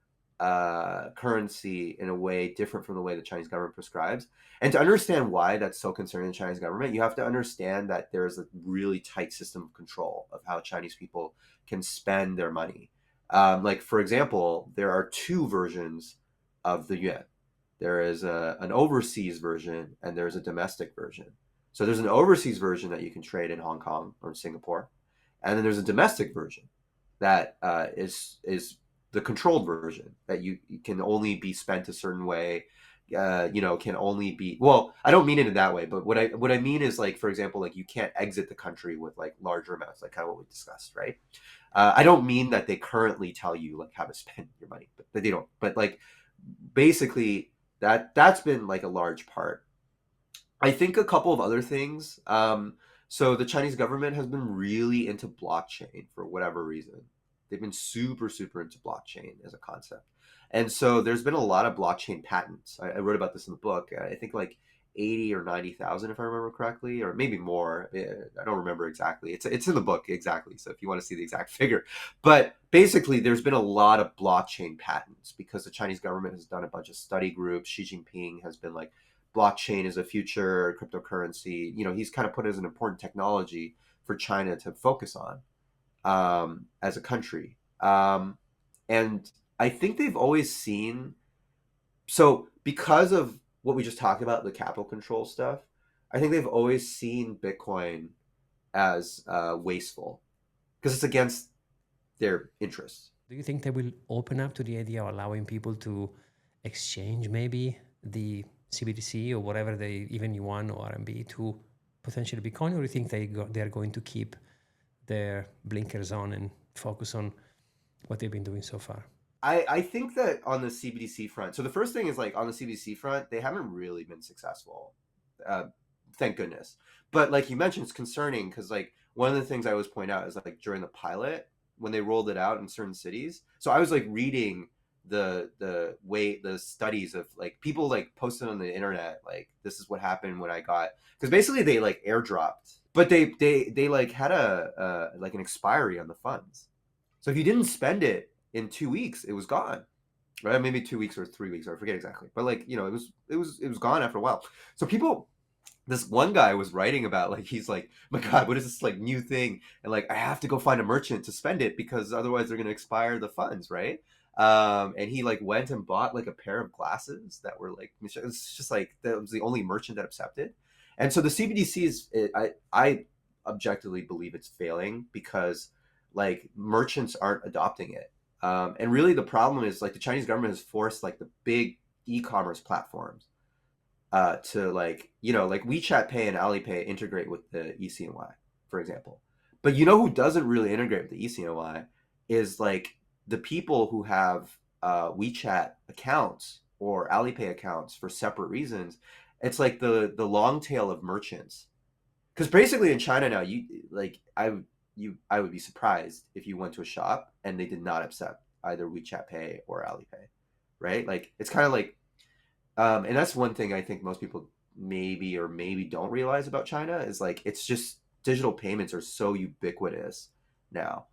currency in a way different from the way the Chinese government prescribes. And to understand why that's so concerning the Chinese government, you have to understand that there's a really tight system of control of how Chinese people can spend their money. Like for example, there are two versions of the yuan. There is an overseas version and there's a domestic version. So there's an overseas version that you can trade in Hong Kong or Singapore, and then there's a domestic version that is the controlled version that you can only be spent a certain way. Can only be well. I don't mean it in that way, but what I mean is like, for example, like you can't exit the country with like larger amounts, like kind of what we discussed, right? I don't mean that they currently tell you like how to spend your money, but they don't. But like basically that's been like a large part. I think a couple of other things. So the Chinese government has been really into blockchain for whatever reason. They've been super, super into blockchain as a concept. And so there's been a lot of blockchain patents. I wrote about this in the book. I think like 80 or 90,000 if I remember correctly, or maybe more. I don't remember exactly. It's in the book exactly. So if you want to see the exact figure, but basically there's been a lot of blockchain patents because the Chinese government has done a bunch of study groups. Xi Jinping has been like, blockchain is a future cryptocurrency. He's kind of put it as an important technology for China to focus on as a country. And I think they've always seen, so because of what we just talked about, the capital control stuff, I think they've always seen Bitcoin as wasteful because it's against their interests. Do you think they will open up to the idea of allowing people to exchange maybe the CBDC or whatever they, even yuan or RMB, to potentially Bitcoin, or do you think they're going to keep their blinkers on and focus on what they've been doing so far? I think that on the CBDC front, so the first thing is like on the CBDC front, they haven't really been successful. Uh, thank goodness. But like you mentioned, it's concerning because like one of the things I always point out is like during the pilot when they rolled it out in certain cities. So I was like reading the studies of like people like posted on the internet like this is what happened when I got, because basically they like airdropped, but they like had a like an expiry on the funds. So if you didn't spend it in 2 weeks, it was gone. Right? Maybe 2 weeks or 3 weeks, or I forget exactly. But like, it was gone after a while. So people, this one guy was writing about like he's like, my God, what is this like new thing? And like I have to go find a merchant to spend it because otherwise they're gonna expire the funds, right? And he like went and bought like a pair of glasses that were like, it's just like that was the only merchant that accepted. And so the CBDC is, I objectively believe it's failing because like merchants aren't adopting it. And really the problem is like the Chinese government has forced like the big e-commerce platforms to like WeChat Pay and Alipay integrate with the ECNY, for example. But you know who doesn't really integrate with the ECNY is like the people who have WeChat accounts or Alipay accounts for separate reasons. It's like the long tail of merchants. Because basically in China now, you like I would be surprised if you went to a shop and they did not accept either WeChat Pay or Alipay, right? Like it's kind of like and that's one thing I think most people maybe don't realize about China is like it's just digital payments are so ubiquitous now.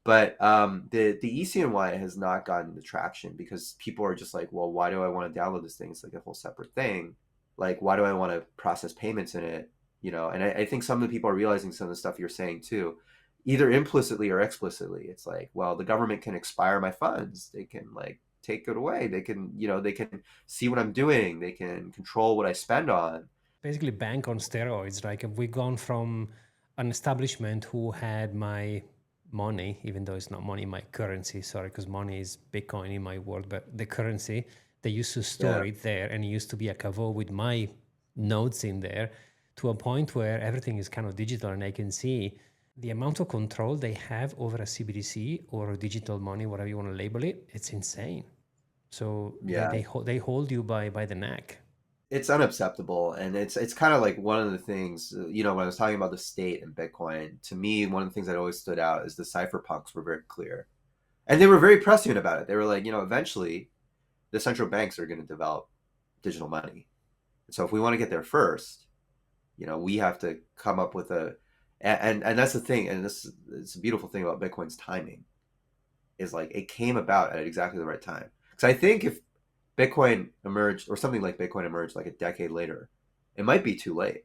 But the ECNY has not gotten the traction because people are just like, well, why do I want to download this thing? It's like a whole separate thing. Like, why do I want to process payments in it? And I think some of the people are realizing some of the stuff you're saying too, either implicitly or explicitly. It's like, well, the government can expire my funds. They can like take it away. They can see what I'm doing. They can control what I spend on. Basically, bank on steroids. Like we've gone from an establishment who had my money, even though it's not money, my currency, sorry, because money is Bitcoin in my world, but the currency, they used to store Yeah. it there and it used to be a caveau with my notes in there, to a point where everything is kind of digital and I can see the amount of control they have over a CBDC or digital money, whatever you want to label it. It's insane. So they Yeah. they, they hold you by the neck. It's unacceptable, and it's kind of like one of the things, when I was talking about the state and Bitcoin, to me one of the things that always stood out is the cypherpunks were very clear, and they were very prescient about it. They were like, eventually the central banks are going to develop digital money, so if we want to get there first, we have to come up with and that's the thing, and this it's a beautiful thing about Bitcoin's timing is like it came about at exactly the right time. Because I think if Bitcoin emerged or something like Bitcoin emerged like a decade later, it might be too late.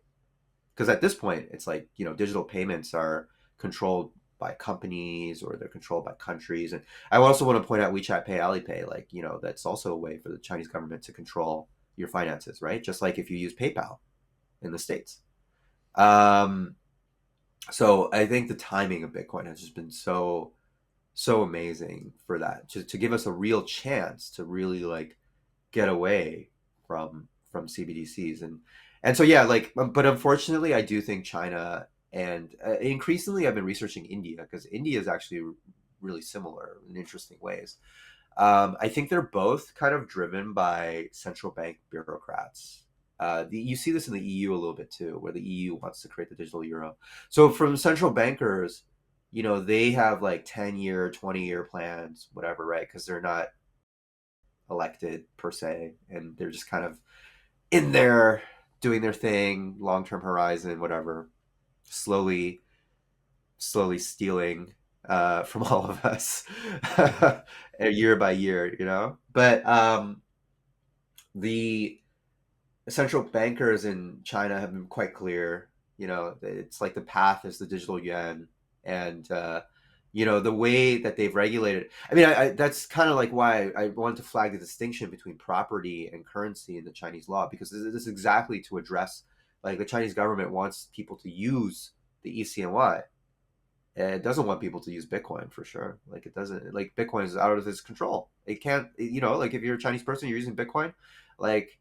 Because at this point, it's like, digital payments are controlled by companies or they're controlled by countries. And I also want to point out WeChat Pay, Alipay, like, that's also a way for the Chinese government to control your finances, right? Just like if you use PayPal in the States. Um, so I think the timing of Bitcoin has just been so amazing for that to give us a real chance to really like get away from CBDCs and so yeah, like, but unfortunately I do think China and increasingly I've been researching India because India is actually really similar in interesting ways. I think they're both kind of driven by central bank bureaucrats. You see this in the EU a little bit too, where the EU wants to create the digital euro. So from central bankers, they have like 10-year, 20-year plans, whatever, right? Because they're not elected per se, and they're just kind of in there doing their thing, long term horizon, whatever, slowly slowly stealing from all of us year by year, you know. But the central bankers in China have been quite clear. You know, it's like the path is the digital yuan, and you know the way that they've regulated. I mean, that's kind of like why I wanted to flag the distinction between property and currency in the Chinese law, because this is exactly to address like the Chinese government wants people to use the ECNY. And it doesn't want people to use Bitcoin for sure. Like it doesn't like Bitcoin is out of its control. It can't, you know, like if you're a Chinese person, you're using Bitcoin, like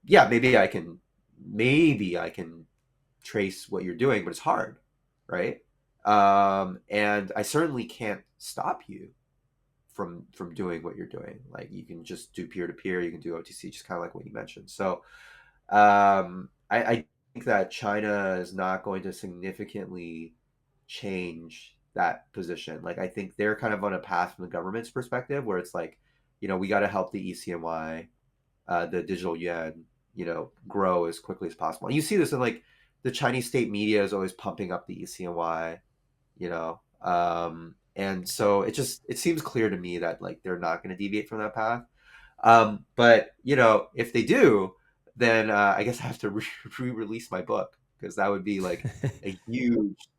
yeah, maybe I can trace what you're doing, but it's hard, right? And I certainly can't stop you from doing what you're doing. Like you can just do peer to peer, you can do OTC, just kind of like what you mentioned. So I think that China is not going to significantly change that position. Like I think they're kind of on a path from the government's perspective where it's like, you know, we got to help the ECNY, the digital yuan, you know, grow as quickly as possible. And you see this in like the Chinese state media is always pumping up the ECNY, you know, and so it seems clear to me that like they're not going to deviate from that path. But you know, if they do, then I guess I have to re-release my book because that would be like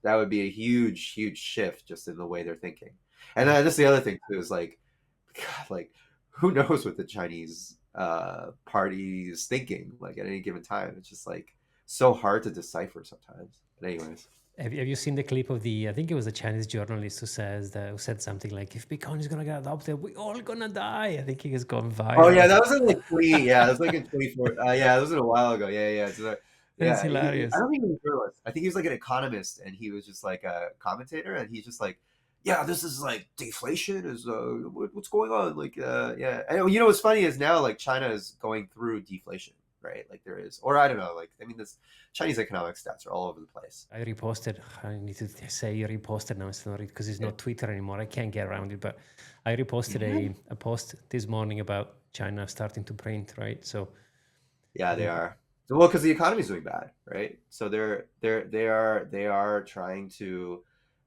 that would be a huge shift just in the way they're thinking. And then that's the other thing too is like, God, like who knows what the Chinese party is thinking like at any given time. It's just like so hard to decipher sometimes. But anyways. Have you seen the clip of the? I think it was a Chinese journalist who says that who said something like, "If Bitcoin is gonna get adopted, we all gonna die." I think he has gone Oh yeah, viral. that was in like 20. Yeah, that was like in 24. Yeah, that was in a while ago. Yeah. So, It's yeah, I hilarious. don't think he was a journalist. I think he was like an economist, and he was just like a commentator, and he's just like, yeah, this is like deflation is what's going on? Like, yeah, and you know what's funny is now like China is going through deflation, right? Like there is, or I don't know, like I mean, this Chinese economic stats are all over the place. I reposted. I need to say you reposted now. It's not because it's Yeah, not Twitter anymore. I can't get around it. But I reposted yeah, a post this morning about China starting to print. Right. So yeah, they the, are. So, well, because the economy's doing bad, right? So they are trying to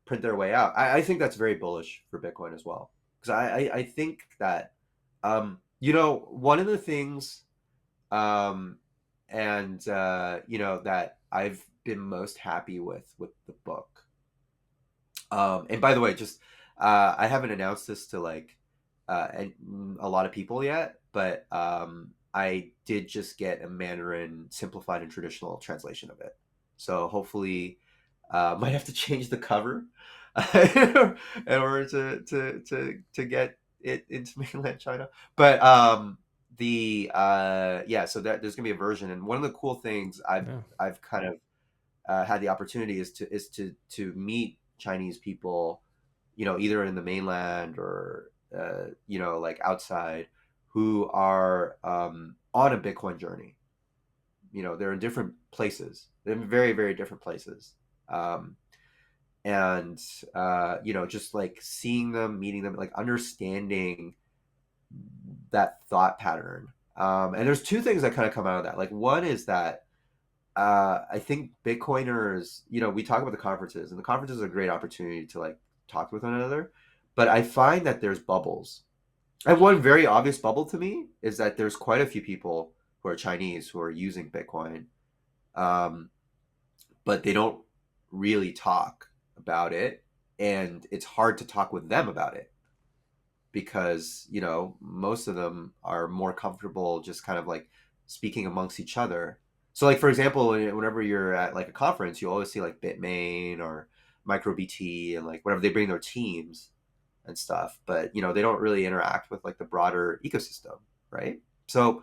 print their way out. I think that's very bullish for Bitcoin as well, because I think that you know one of the things um, and you know that I've been most happy with the book. And by the way, just I haven't announced this to like a lot of people yet, but I did just get a Mandarin simplified and traditional translation of it. So hopefully, might have to change the cover in order to get it into mainland China. But the yeah, so that there's gonna be a version, and one of the cool things oh, I've kind of had the opportunity is to meet Chinese people, you know, either in the mainland or you know, like outside, who are on a Bitcoin journey. You know, they're in different places. They're in very different places, um, and you know, just like seeing them, meeting them, like understanding that thought pattern. And there's two things that kind of come out of that. Like one is that I think Bitcoiners, you know, we talk about the conferences, and the conferences are a great opportunity to like talk with one another. But I find that there's bubbles. And one very obvious bubble to me is that there's quite a few people who are Chinese who are using Bitcoin, um, but they don't really talk about it, and it's hard to talk with them about it because you know most of them are more comfortable just kind of like speaking amongst each other. So like for example, whenever you're at like a conference, you always see like Bitmain or MicroBT and like whatever, they bring their teams and stuff, but you know they don't really interact with like the broader ecosystem, right? So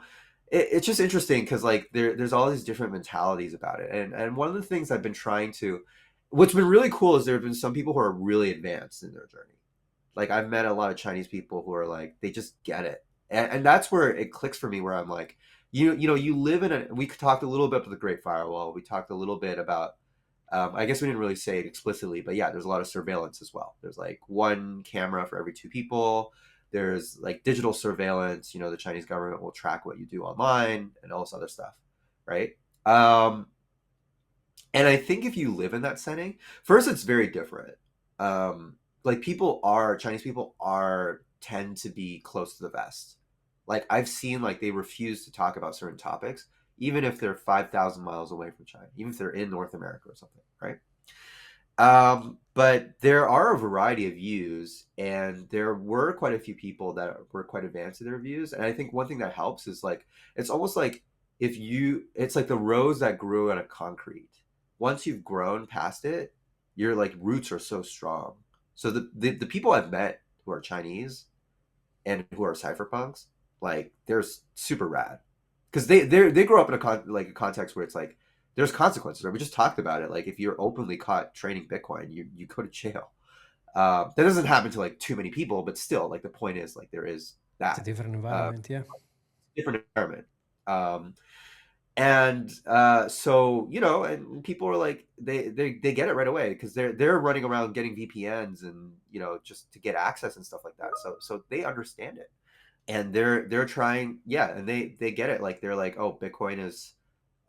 it's just interesting because like there's all these different mentalities about it, and one of the things I've been trying to, what's been really cool is there have been some people who are really advanced in their journey. Like I've met a lot of Chinese people who are like they just get it, and that's where it clicks for me. Where I'm like, you know, you live in a. We talked a little bit about the Great Firewall. We talked a little bit about. I guess we didn't really say it explicitly, but yeah, there's a lot of surveillance as well. There's like one camera for every two people. There's like digital surveillance. You know, the Chinese government will track what you do online and all this other stuff, right? Um, and I think if you live in that setting, first it's very different. Like Chinese people are tend to be close to the vest. Like I've seen like they refuse to talk about certain topics, even if they're 5,000 miles away from China, even if they're in North America or something, right? But there are a variety of views, and there were quite a few people that were quite advanced in their views. And I think one thing that helps is like it's almost like it's like the rose that grew out of concrete. Once you've grown past it, your like roots are so strong. So the people I've met who are Chinese and who are cypherpunks, like they're super rad because they grow up in like a context where it's like there's consequences. Right? We just talked about it. Like if you're openly caught trading Bitcoin, you go to jail. That doesn't happen to like too many people, but still, like the point is like there is It's a that different uh, environment. Yeah. different environment. Um, and so and people are like they get it right away because they're running around getting VPNs and just to get access and stuff like that. So they understand it and they're trying, yeah, and they get it. Like they're like, oh, Bitcoin is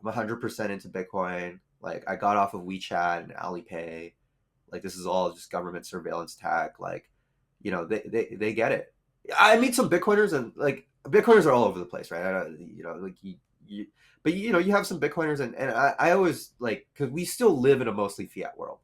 I'm 100% into Bitcoin. Like I got off of WeChat and Alipay. Like this is all just government surveillance tech. Like they get it. I meet some Bitcoiners and like Bitcoiners are all over the place, right? Like you but you have some Bitcoiners and I always like because we still live in a mostly fiat world,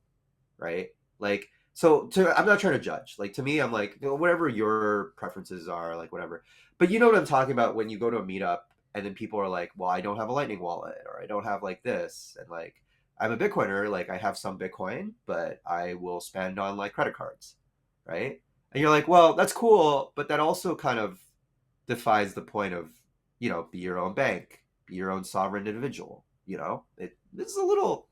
right? Like, so I'm not trying to judge. Like to me, I'm like, whatever your preferences are, like whatever. But you know what I'm talking about when you go to a meetup and then people are like, well, I don't have a Lightning wallet or I don't have like this, and like I'm a Bitcoiner, like I have some Bitcoin, but I will spend on like credit cards, right? And you're like, well, that's cool, but that also kind of defies the point of be your own bank, be your own sovereign individual. It's a little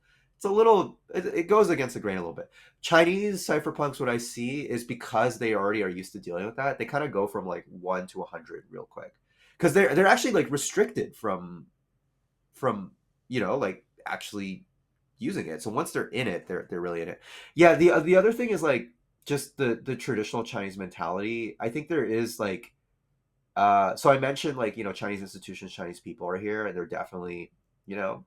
it goes against the grain a little bit. Chinese cypherpunks, what I see is because they already are used to dealing with that, they kind of go from like 1 to 100 real quick because they're actually like restricted from like actually using it. So once they're in it, they're really in it. Yeah, the other thing is like just the traditional Chinese mentality. I think there is like so I mentioned like Chinese institutions, Chinese people are here, and they're definitely a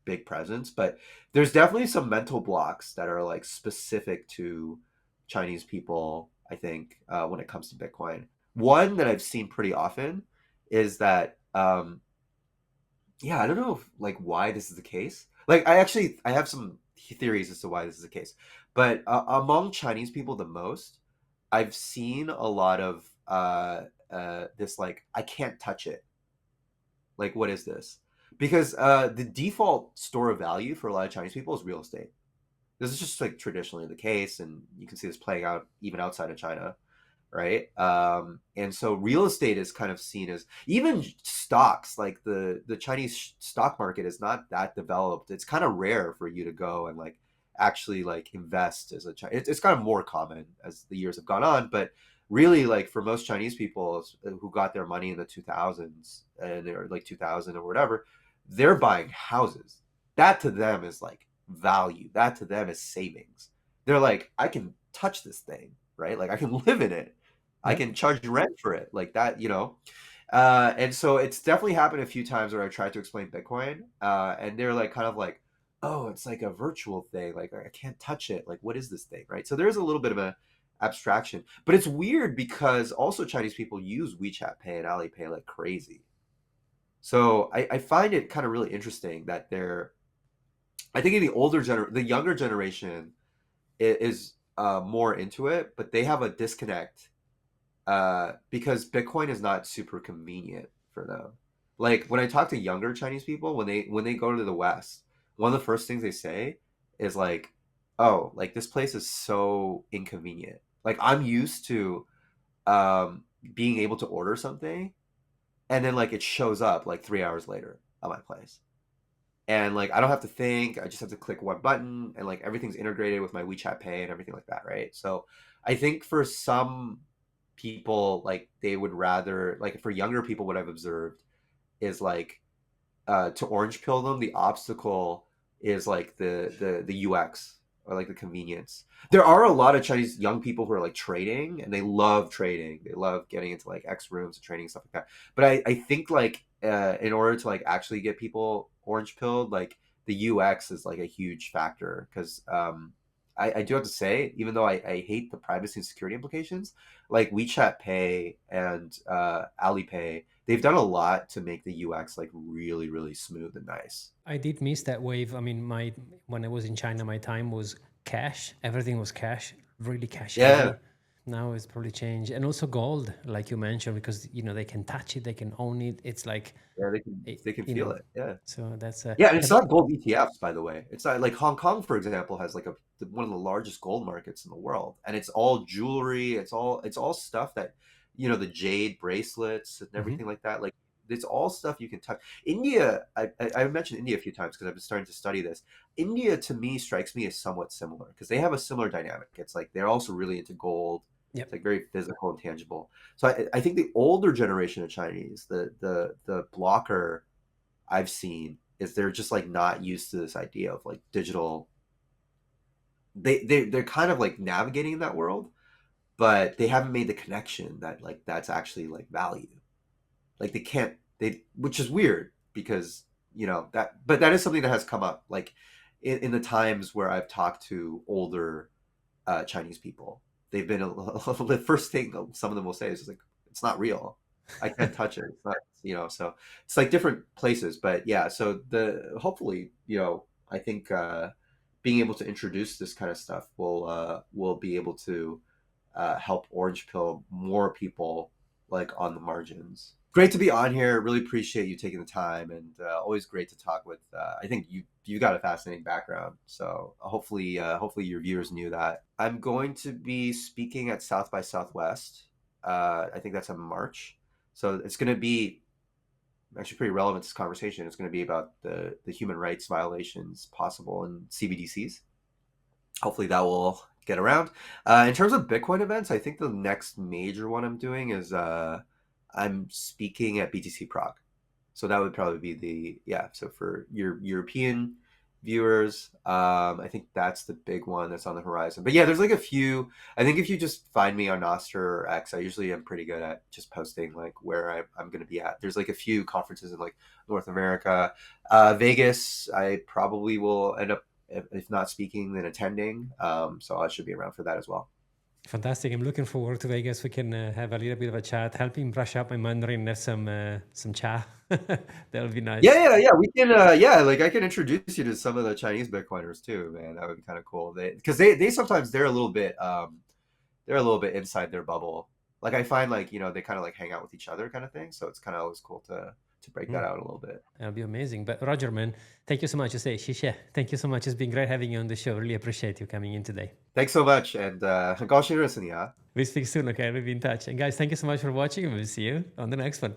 big presence. But there's definitely some mental blocks that are like specific to Chinese people. I think when it comes to Bitcoin, one that I've seen pretty often is that yeah, I don't know if, like why this is the case. Like I have some theories as to why this is the case, but among Chinese people, the most I've seen a lot of this like I can't touch it. Like what is this? Because the default store of value for a lot of Chinese people is real estate. This is just like traditionally the case, and you can see this playing out even outside of China, right? And so real estate is kind of seen as even stocks, like the Chinese stock market is not that developed. It's kind of rare for you to go and like actually like invest as a it's kind of more common as the years have gone on, but really like for most Chinese people who got their money in the 2000s and they're like 2000 or whatever, they're buying houses. That to them is like value. That to them is savings. They're like, I can touch this thing, right? Like I can live in it. I Yeah. can charge rent for it, like that. And so it's definitely happened a few times where I tried to explain Bitcoin, and they're like, kind of like, oh, it's like a virtual thing. Like I can't touch it. Like what is this thing, right? So there's a little bit of a abstraction, but it's weird because also Chinese people use WeChat Pay and Alipay like crazy. So I find it kind of really interesting that I think in the younger generation is more into it, but they have a disconnect because Bitcoin is not super convenient for them. Like when I talk to younger Chinese people, when they go to the West, one of the first things they say is like, "Oh, like this place is so inconvenient. Like I'm used to being able to order something, and then like it shows up like 3 hours later at my place." And like I don't have to think, I just have to click one button and like everything's integrated with my WeChat Pay and everything like that, right? So I think for some people like they would rather like for younger people what I've observed is like to orange pill them the obstacle is like the UX or like the convenience. There are a lot of Chinese young people who are like trading and they love trading. They love getting into like X rooms and trading and stuff like that. But I think like in order to like actually get people orange pilled, like the UX is like a huge factor because I do have to say, even though I hate the privacy and security implications, like WeChat Pay and Alipay, they've done a lot to make the UX like really, really smooth and nice. I did miss that wave. I mean, my when I was in China, my time was cash. Everything was cash, really cash Yeah, heavy. Now it's probably changed, and also gold, like you mentioned, because they can touch it, they can own it. It's like, yeah, they can feel it. Yeah. So that's Yeah, and it's yeah, not gold ETFs, by the way. It's not like Hong Kong, for example, has like one of the largest gold markets in the world, and it's all jewelry. It's all stuff that, the jade bracelets and hmm everything like that. Like it's all stuff you can touch. India, I mentioned India a few times because I've been starting to study this. India to me strikes me as somewhat similar because they have a similar dynamic. It's like they're also really into gold. It's yep. like very physical and tangible. So I think the older generation of Chinese, the blocker I've seen is they're just like not used to this idea of like digital. They're kind of like navigating in that world, but they haven't made the connection that like that's actually like value. Like they can't which is weird because but that is something that has come up like in the times where I've talked to older Chinese people. They've been the first thing some of them will say is just like it's not real. I can't touch it. It's not, so it's like different places, but yeah. So the hopefully, I think being able to introduce this kind of stuff will be able to help Orange Pill more people like on the margins. Great to be on here. Really appreciate you taking the time, and always great to talk with. I think you got a fascinating background, so hopefully your viewers knew that. I'm going to be speaking at South by Southwest. I think that's in March, so it's going to be actually pretty relevant to this conversation. It's going to be about the human rights violations possible in CBDCs. Hopefully that will get around. In terms of Bitcoin events, I think the next major one I'm doing is I'm speaking at BTC Prague. So that would probably be yeah. So for your European viewers, I think that's the big one that's on the horizon. But yeah, there's like a few. I think if you just find me on Nostr or X, I usually am pretty good at just posting like where I'm going to be at. There's like a few conferences in like North America, Vegas. I probably will end up if not speaking then attending. So I should be around for that as well. Fantastic. I'm looking forward to Vegas. We can have a little bit of a chat, help him brush up my Mandarin, have some cha. That'll be nice. Yeah, yeah, yeah. We can, yeah, like I can introduce you to some of the Chinese Bitcoiners too, man. That would be kind of cool. Because they sometimes they're a little bit inside their bubble. Like I find like they kind of like hang out with each other kind of thing. So it's kind of always cool to break that Mm, out a little bit. that'll be amazing. But Roger, man, thank you so much. I say, Shisha, thank you so much. It's been great having you on the show. Really appreciate you coming in today. Thanks so much, and 很高兴认识你啊。We speak soon, okay? We'll be in touch. And guys, thank you so much for watching, and we'll see you on the next one.